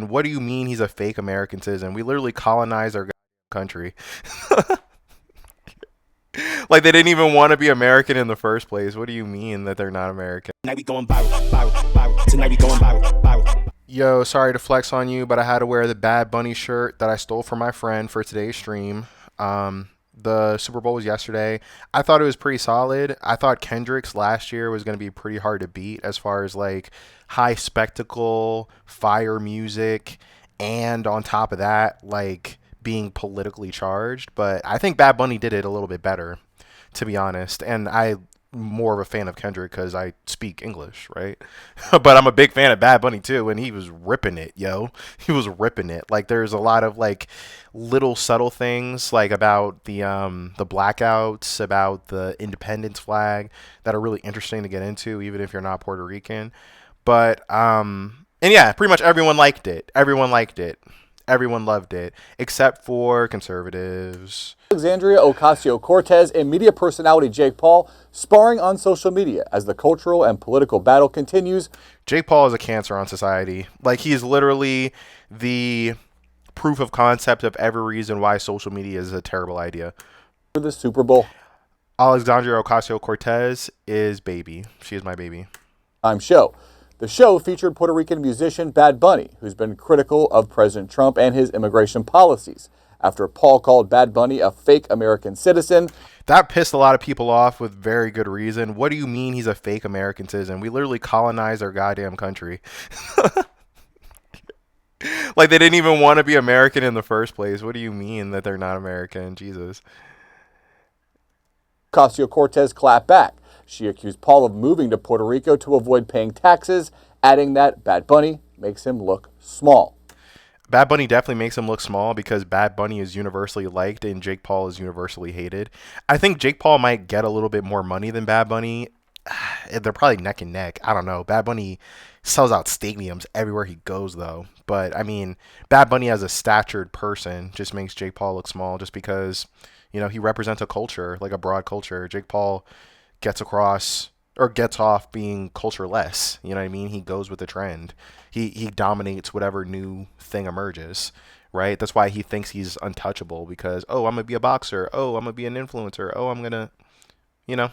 citizen. What do you mean he's a fake American citizen? We literally colonized our country. Like they didn't even want to be American in the first place. What do you mean that they're not American? Tonight we going viral, viral, viral. Tonight we going viral, viral. Yo, sorry to flex on you, but I had to wear the Bad Bunny shirt that I stole from my friend for today's stream. The Super Bowl was yesterday. I thought it was pretty solid. I thought Kendrick's last year was going to be pretty hard to beat as far as like high spectacle, fire music, and on top of that, like being politically charged. But I think Bad Bunny did it a little bit better, to be honest. And I'm more of a fan of Kendrick because I speak English, right? But I'm a big fan of Bad Bunny too, and he was ripping it, yo. He was ripping it. Like there's a lot of like little subtle things like about the blackouts, about the independence flag that are really interesting to get into, even if you're not Puerto Rican. But and yeah, pretty much everyone liked it. Everyone liked it. Everyone loved it, except for conservatives. Alexandria Ocasio-Cortez and media personality Jake Paul sparring on social media as the cultural and political battle continues. Jake Paul is a cancer on society. Like he's literally the proof of concept of every reason why social media is a terrible idea. For the Super Bowl Alexandria Ocasio-Cortez is baby. She is my baby. time show. The show featured Puerto Rican musician Bad Bunny, who's been critical of President Trump and his immigration policies. After Paul called Bad Bunny a fake American citizen. That pissed a lot of people off with very good reason. What do you mean he's a fake American citizen? We literally colonized our goddamn country. Like they didn't even want to be American in the first place. What do you mean that they're not American? Jesus. Ocasio-Cortez clapped back. She accused Paul of moving to Puerto Rico to avoid paying taxes, adding that Bad Bunny makes him look small. Bad Bunny definitely makes him look small because Bad Bunny is universally liked and Jake Paul is universally hated. I think Jake Paul might get a little bit more money than Bad Bunny. They're probably neck and neck. I don't know. Bad Bunny sells out stadiums everywhere he goes, though. But, I mean, Bad Bunny as a statured person just makes Jake Paul look small just because, you know, he represents a culture, like a broad culture. Jake Paul gets across or gets off being cultureless. You know what I mean? He goes with the trend. He dominates whatever new thing emerges, right? That's why he thinks he's untouchable because, oh, I'm going to be a boxer. Oh, I'm going to be an influencer. Oh, I'm going to, you know.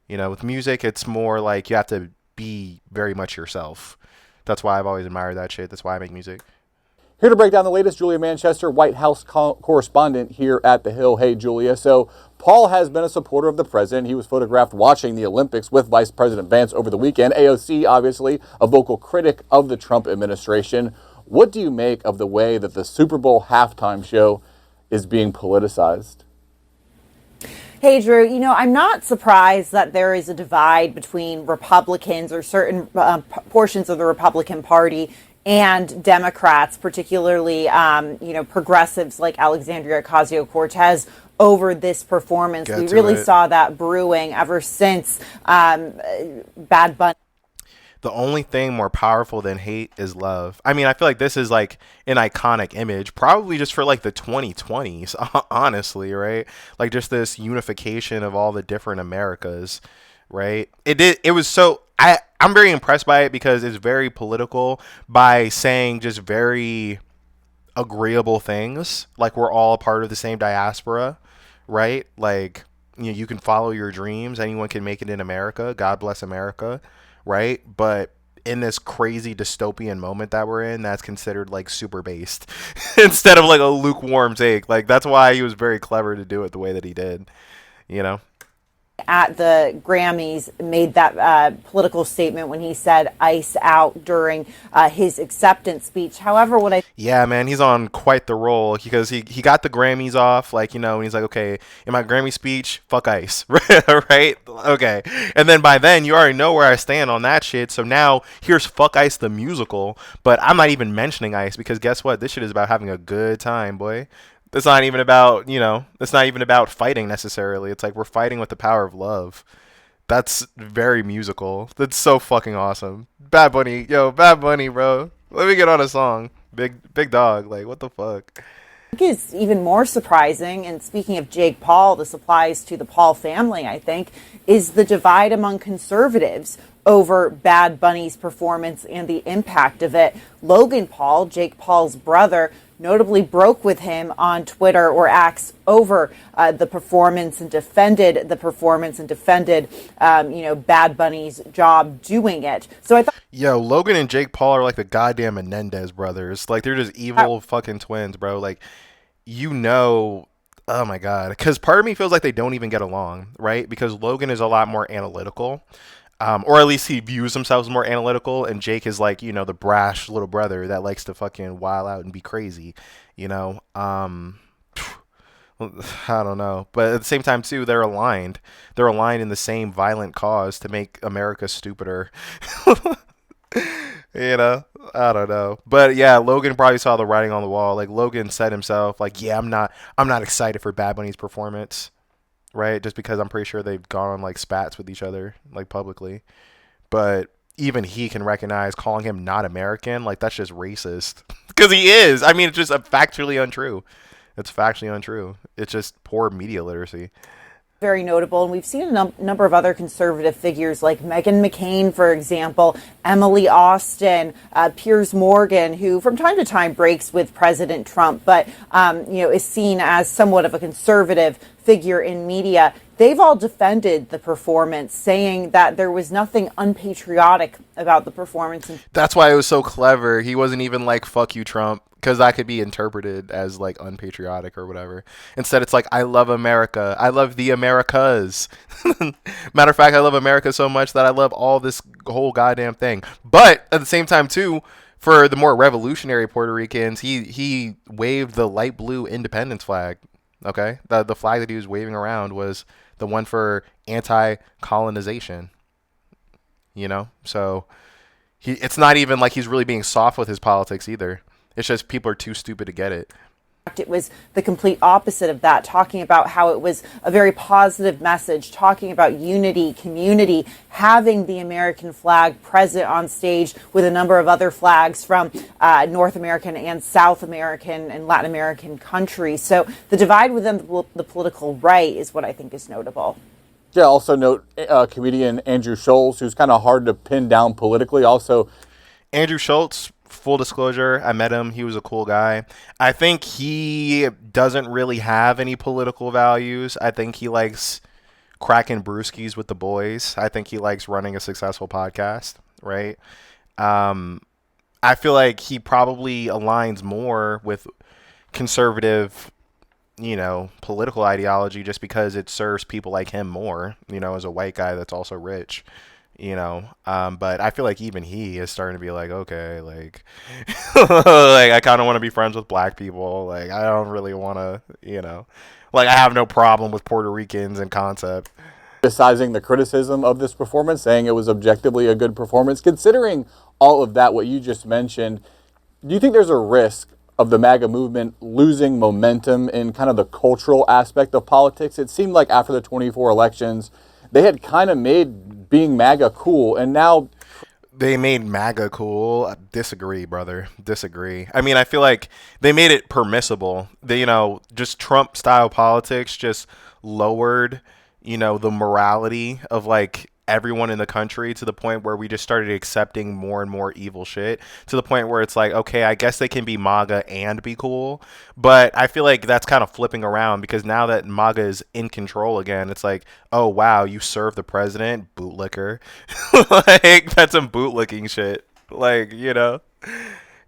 You know, with music, it's more like you have to be very much yourself. That's why I've always admired that shit. That's why I make music. Here to break down the latest, Julia Manchester, White House correspondent here at The Hill. Hey, Julia. So Paul has been a supporter of the president. He was photographed watching the Olympics with Vice President Vance over the weekend. AOC, obviously, a vocal critic of the Trump administration. What do you make of the way that the Super Bowl halftime show is being politicized? Hey, Drew, you know, I'm not surprised that there is a divide between Republicans or certain portions of the Republican Party and Democrats, particularly, you know, progressives like Alexandria Ocasio-Cortez over this performance. We really saw that brewing ever since Bad Bunny. The only thing more powerful than hate is love. I mean, I feel like this is like an iconic image, probably just for like the 2020s, honestly, right? Like just this unification of all the different Americas, right? It was so, I'm very impressed by it because it's very political by saying just very agreeable things. Like we're all a part of the same diaspora, right? Like, you know, you can follow your dreams. Anyone can make it in America. God bless America. Right? But in this crazy dystopian moment that we're in, that's considered like super based instead of like a lukewarm take. Like that's why he was very clever to do it the way that he did, you know? At the Grammys made that political statement when he said ice out during his acceptance speech. However, what I... Yeah, man, he's on quite the roll because he got the Grammys off, like, you know, and he's like, okay, in my Grammy speech, fuck ice, right? Okay. And then by then, you already know where I stand on that shit. So now here's Fuck Ice the musical, but I'm not even mentioning ice because guess what? This shit is about having a good time, boy. It's not even about, you know, it's not even about fighting necessarily. It's like we're fighting with the power of love. That's very musical. That's so fucking awesome. Bad Bunny, yo, Bad Bunny, bro. Let me get on a song. Big dog, like what the fuck? Is even more surprising, and speaking of Jake Paul, this applies to the Paul family, I think, is the divide among conservatives over Bad Bunny's performance and the impact of it. Logan Paul, Jake Paul's brother, notably broke with him on Twitter or X over the performance and defended Bad Bunny's job doing it. So I thought, Yo, Logan and Jake Paul are like the goddamn Menendez brothers. Like, they're just evil fucking twins, bro. Like, oh my God. Because part of me feels like they don't even get along, right? Because Logan is a lot more analytical. Or at least he views himself as more analytical, and Jake is like, the brash little brother that likes to fucking wild out and be crazy, you know? I don't know. But at the same time, too, they're aligned. They're aligned in the same violent cause to make America stupider. I don't know. But yeah, Logan probably saw the writing on the wall. Like, Logan said himself, like, yeah, I'm not excited for Bad Bunny's performance. Right? Just because I'm pretty sure they've gone on like spats with each other, like publicly. But even he can recognize calling him not American, like that's just racist. Because he is. I mean, it's just factually untrue. It's factually untrue. It's just poor media literacy. very notable. And we've seen a number of other conservative figures like Meghan McCain, for example, Emily Austin, Piers Morgan, who from time to time breaks with President Trump, but is seen as somewhat of a conservative figure in media. They've all defended the performance, saying that there was nothing unpatriotic about the performance. That's why it was so clever. He wasn't even like, fuck you, Trump, because that could be interpreted as like unpatriotic or whatever. Instead, it's like, I love America. I love the Americas. Matter of fact, I love America so much that I love all this whole goddamn thing. But at the same time, too, for the more revolutionary Puerto Ricans, he waved the light blue independence flag. Okay, the flag that he was waving around was the one for anti-colonization. So it's not even like he's really being soft with his politics either. It's just people are too stupid to get it. It was the complete opposite of that, talking about how it was a very positive message, talking about unity, community, having the American flag present on stage with a number of other flags from North American and South American and Latin American countries. So the divide within the political right is what I think is notable. Yeah, also note comedian Andrew Schultz, who's kind of hard to pin down politically. Also, Andrew Schultz, full disclosure, I met him. He was a cool guy. I think he doesn't really have any political values. I think he likes cracking brewskis with the boys. I think he likes running a successful podcast, right? I feel like he probably aligns more with conservative, political ideology just because it serves people like him more, as a white guy that's also rich. But I feel like even he is starting to be like, okay, like, like I kind of want to be friends with black people. Like, I don't really want to, like, I have no problem with Puerto Ricans in concept. criticizing the criticism of this performance, saying it was objectively a good performance. Considering all of that, what you just mentioned, do you think there's a risk of the MAGA movement losing momentum in kind of the cultural aspect of politics? It seemed like after the 24 elections, they had kind of made being MAGA cool, and now they made MAGA cool. Disagree, brother. Disagree. I mean, I feel like they made it permissible. They, just Trump style politics just lowered, the morality of like everyone in the country to the point where we just started accepting more and more evil shit, to the point where it's like, okay, I guess they can be MAGA and be cool. But I feel like that's kind of flipping around, because now that MAGA is in control again, it's like, oh wow, you serve the president, bootlicker. Like, that's some bootlicking shit. Like,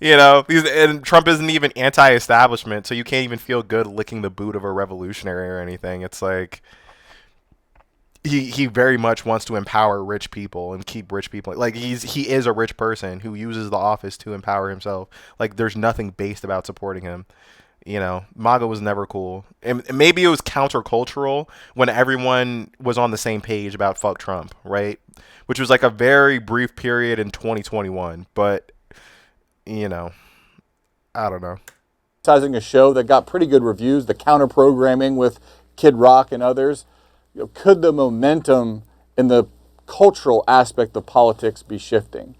and Trump isn't even anti-establishment, so you can't even feel good licking the boot of a revolutionary or anything. It's like, he very much wants to empower rich people and keep rich people. Like, he is a rich person who uses the office to empower himself. Like, there's nothing based about supporting him. MAGA was never cool. And maybe it was countercultural when everyone was on the same page about fuck Trump, right? Which was like a very brief period in 2021. But, I don't know. a show that got pretty good reviews, the counter programming with Kid Rock and others. Could the momentum in the cultural aspect of politics be shifting?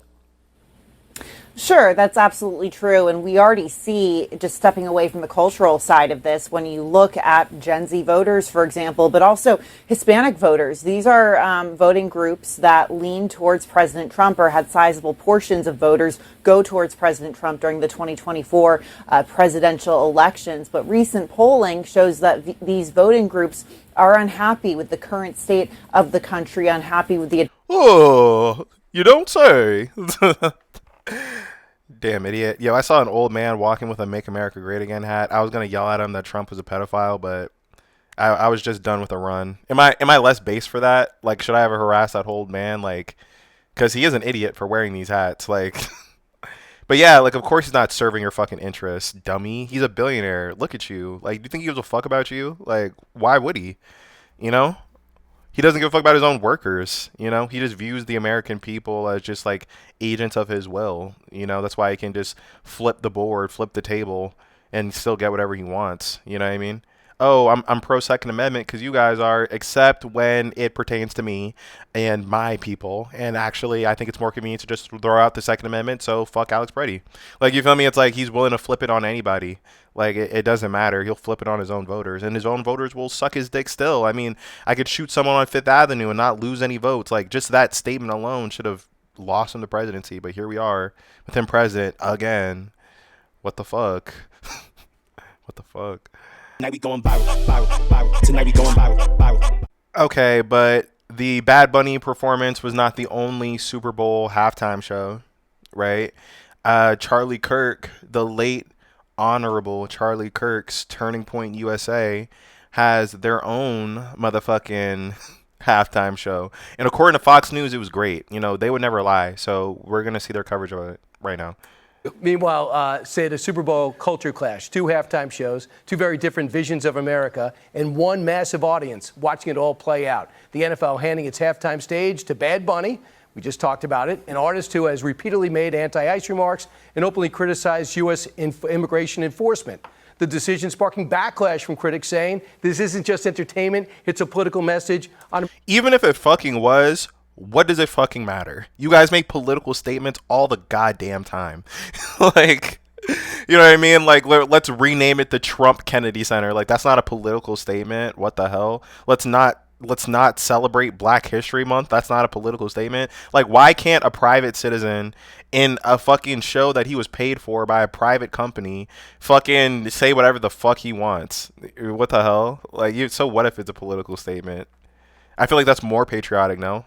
Sure, that's absolutely true. And we already see, just stepping away from the cultural side of this, when you look at Gen Z voters, for example, but also Hispanic voters. These are voting groups that lean towards President Trump or had sizable portions of voters go towards President Trump during the 2024 presidential elections. But recent polling shows that these voting groups are unhappy with the current state of the country, unhappy with the. Oh, you don't say. Damn idiot. Yo, I saw an old man walking with a Make America Great Again hat. I was going to yell at him that Trump was a pedophile, but I was just done with a run. Am I less base for that? Like, should I ever harass that old man? Like, because he is an idiot for wearing these hats. Like, but yeah, like, of course he's not serving your fucking interests, dummy. He's a billionaire. Look at you. Like, do you think he gives a fuck about you? Like, why would he? You know? He doesn't give a fuck about his own workers, you know? He just views the American people as just like agents of his will, you know? That's why he can just flip the board, flip the table, and still get whatever he wants, you know what I mean? Oh, I'm pro Second Amendment because you guys are, except when it pertains to me and my people. And actually, I think it's more convenient to just throw out the Second Amendment, so fuck Alex Preddy. Like, you feel me? It's like he's willing to flip it on anybody. Like, it doesn't matter. He'll flip it on his own voters, and his own voters will suck his dick still. I mean, I could shoot someone on Fifth Avenue and not lose any votes. Like, just that statement alone should have lost him the presidency, but here we are with him president again. What the fuck? What the fuck? Tonight we going viral, viral, viral. Tonight we going viral, viral. Okay, but the Bad Bunny performance was not the only Super Bowl halftime show, right? Charlie Kirk, the late Honorable Charlie Kirk's Turning Point USA, has their own motherfucking halftime show. And according to Fox News, it was great. You know, they would never lie. So we're going to see their coverage of it right now. Meanwhile, say the Super Bowl culture clash, two halftime shows, two very different visions of America, and one massive audience watching it all play out. The NFL handing its halftime stage to Bad Bunny, we just talked about it, an artist who has repeatedly made anti-ICE remarks and openly criticized U.S. immigration enforcement. The decision sparking backlash from critics saying this isn't just entertainment, it's a political message on. Even if it fucking was, what does it fucking matter? You guys make political statements all the goddamn time. Like, you know what I mean? Like, let's rename it the Trump Kennedy Center. Like, that's not a political statement. What the hell? Let's not celebrate Black History Month. That's not a political statement. Like, why can't a private citizen in a fucking show that he was paid for by a private company fucking say whatever the fuck he wants? What the hell? Like, so what if it's a political statement? I feel like that's more patriotic, no?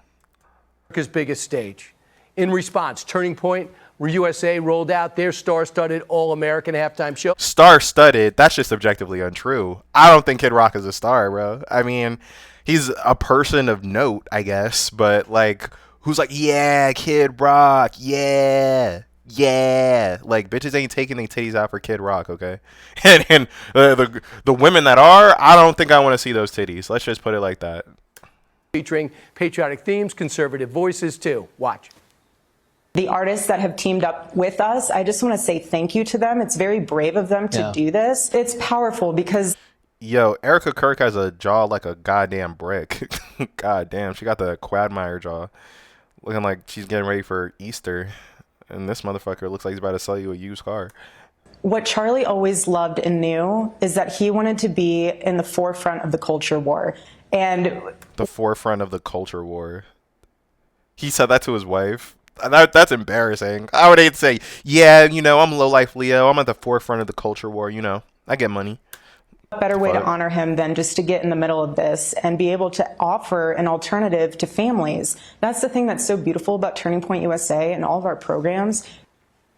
America's biggest stage. In response, Turning Point USA rolled out their star-studded All-American halftime show. Star-studded? That's just objectively untrue. I don't think Kid Rock is a star, bro. I mean, he's a person of note, I guess, but like, who's like, yeah, Kid Rock, yeah, yeah. Like, bitches ain't taking their titties out for Kid Rock, okay? And the women that are, I don't think I want to see those titties. Let's just put it like that. Featuring patriotic themes, conservative voices too. Watch. The artists that have teamed up with us, I just want to say thank you to them. It's very brave of them to do this. It's powerful because... Yo, Erica Kirk has a jaw like a goddamn brick. God damn, she got the Quagmire jaw. Looking like she's getting ready for Easter. And this motherfucker looks like he's about to sell you a used car. What Charlie always loved and knew is that he wanted to be in the forefront of the culture war. And the forefront of the culture war. He said that to his wife. That's embarrassing. I would hate to say, yeah, you know, I'm low life Leo. I'm at the forefront of the culture war. You know, I get money. What better way to honor him than just to get in the middle of this and be able to offer an alternative to families? That's the thing that's so beautiful about Turning Point USA and all of our programs.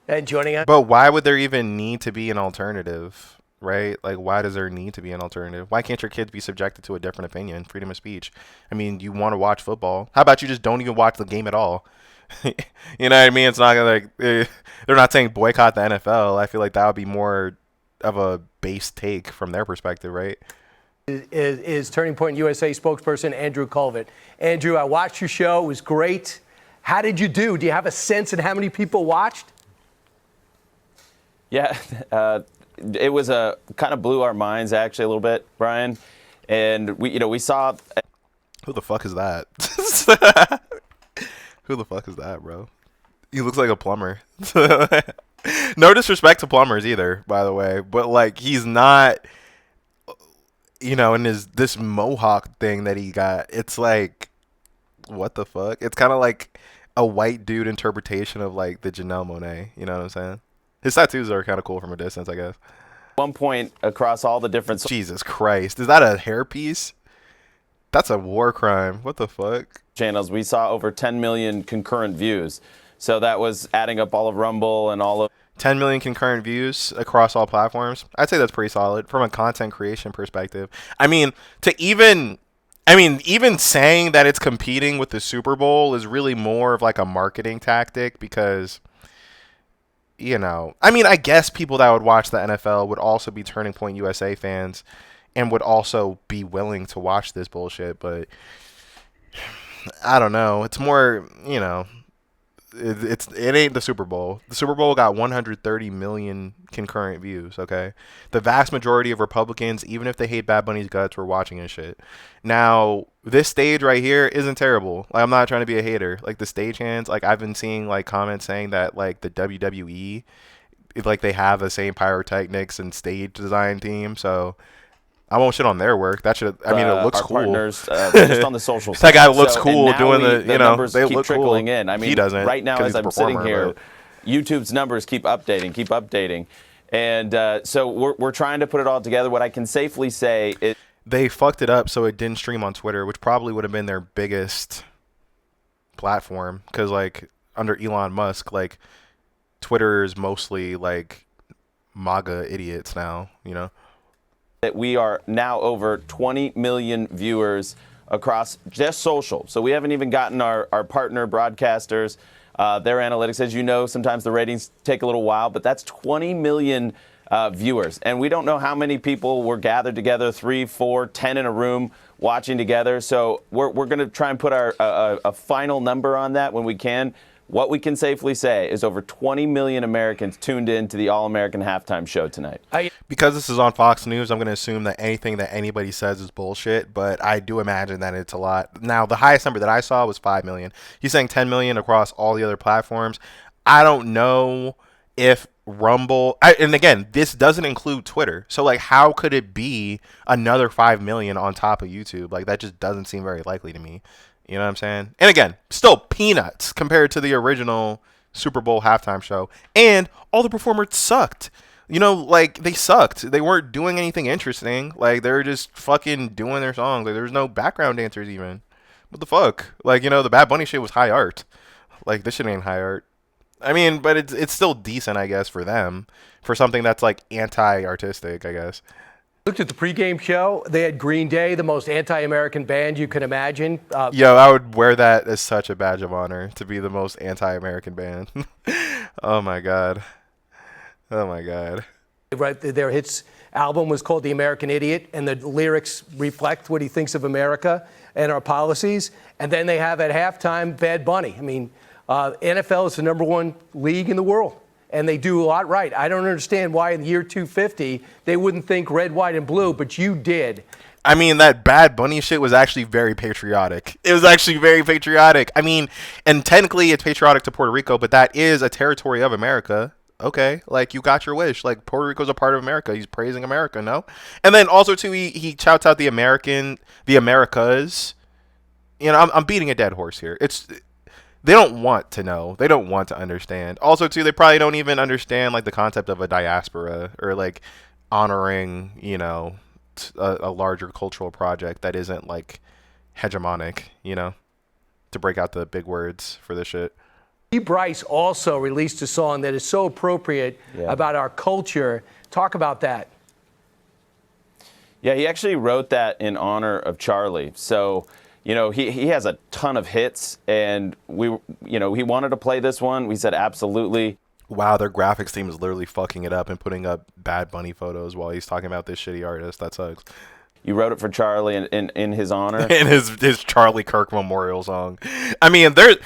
And joining us. But why would there even need to be an alternative? Right? Like, why does there need to be an alternative? Why can't your kids be subjected to a different opinion? Freedom of speech. I mean, you want to watch football. How about you just don't even watch the game at all? You know what I mean? It's not like they're not saying boycott the NFL. I feel like that would be more of a base take from their perspective, right? Is Turning Point USA spokesperson Andrew Colvett. Andrew, I watched your show. It was great. How did you do? Do you have a sense of how many people watched? Yeah, it was kind of blew our minds actually a little bit, Brian, and we saw. Who the fuck is that? Who the fuck is that, bro? He looks like a plumber. No disrespect to plumbers either, by the way, but like he's not, in his this mohawk thing that he got. It's like, what the fuck? It's kind of like a white dude interpretation of like the Janelle Monáe. You know what I'm saying? His tattoos are kind of cool from a distance, I guess. One point across all the different Jesus Christ, is that a hairpiece? That's a war crime. What the fuck? channels, we saw over 10 million concurrent views. So that was adding up all of Rumble and all of 10 million concurrent views across all platforms. I'd say that's pretty solid from a content creation perspective. Even saying that it's competing with the Super Bowl is really more of like a marketing tactic because, I guess people that would watch the NFL would also be Turning Point USA fans and would also be willing to watch this bullshit, but I don't know. It's more, it ain't the Super Bowl. The Super Bowl got 130 million concurrent views, okay? The vast majority of Republicans, even if they hate Bad Bunny's guts, were watching his shit. Now, this stage right here isn't terrible. Like, I'm not trying to be a hater. Like, the stagehands, like, I've been seeing, like, comments saying that, like, the WWE, like, they have the same pyrotechnics and stage design team, so I won't shit on their work. That should, it looks our cool. Partners, just on the social side. That guy looks So, cool and now doing the numbers they keep look trickling cool. in. I mean, He doesn't, right now 'cause as he's a I'm sitting performer, here, YouTube's numbers keep updating. And so we're trying to put it all together. What I can safely say is they fucked it up so it didn't stream on Twitter, which probably would have been their biggest platform because, like, under Elon Musk, like, Twitter is mostly, like, MAGA idiots now, that we are now over 20 million viewers across just social. So we haven't even gotten our partner broadcasters, their analytics. As you know, sometimes the ratings take a little while, but that's 20 million viewers. And we don't know how many people were gathered together, 3, 4, 10 in a room watching together. So we're going to try and put a final number on that when we can. What we can safely say is over 20 million Americans tuned in to the All-American Halftime Show tonight. Because this is on Fox News, I'm going to assume that anything that anybody says is bullshit, but I do imagine that it's a lot. Now, the highest number that I saw was 5 million. He's saying 10 million across all the other platforms. I don't know if Rumble, and again, this doesn't include Twitter. So, like, how could it be another 5 million on top of YouTube? Like, that just doesn't seem very likely to me. You know what I'm saying? And again, still peanuts compared to the original Super Bowl halftime show. And all the performers sucked. Like, they sucked. They weren't doing anything interesting. Like, they were just fucking doing their songs. Like, there was no background dancers even. What the fuck? Like, the Bad Bunny shit was high art. Like, this shit ain't high art. But it's still decent, I guess, for them. For something that's, like, anti-artistic, I guess. Looked at the pregame show. They had Green Day, the most anti-American band you can imagine. Yo, I would wear that as such a badge of honor to be the most anti-American band. Oh my god. Right, their hits album was called The American Idiot, and the lyrics reflect what he thinks of America and our policies. And then they have at halftime Bad Bunny. I mean, NFL is the #1 league in the world. And they do a lot right. I don't understand why in the year 250 they wouldn't think red, white, and blue, but you did. I mean, that Bad Bunny shit was actually very patriotic. It was actually very patriotic. I mean, and technically it's patriotic to Puerto Rico, but that is a territory of America. Okay, like, you got your wish. Like, Puerto Rico's a part of America. He's praising America, no? And then also, too, he shouts out the Americas. I'm beating a dead horse here. They don't want to know. They don't want to understand. Also, too, they probably don't even understand, like, the concept of a diaspora or, like, honoring, a larger cultural project that isn't, like, hegemonic, to break out the big words for this shit. Bryce also released a song that is so appropriate about our culture. Talk about that. Yeah, he actually wrote that in honor of Charlie. So, he has a ton of hits, and he wanted to play this one. We said absolutely. Wow, their graphics team is literally fucking it up and putting up Bad Bunny photos while he's talking about this shitty artist. That sucks. You wrote it for Charlie in his honor? In his Charlie Kirk memorial song. I mean, there's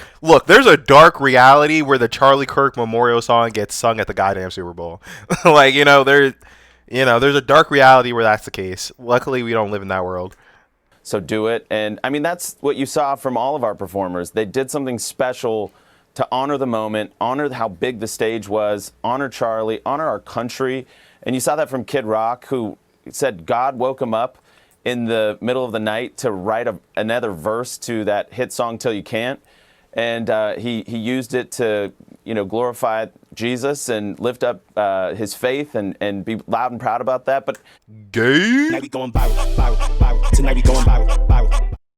a dark reality where the Charlie Kirk memorial song gets sung at the goddamn Super Bowl. Like, there's a dark reality where that's the case. Luckily, we don't live in that world. So do it. And I mean, that's what you saw from all of our performers. They did something special to honor the moment, honor how big the stage was, honor Charlie, honor our country. And you saw that from Kid Rock, who said God woke him up in the middle of the night to write another verse to that hit song "Till You Can't," and he used it to glorify Jesus and lift up his faith and be loud and proud about that. But Gay. Tonight we going viral, viral, viral. Tonight we going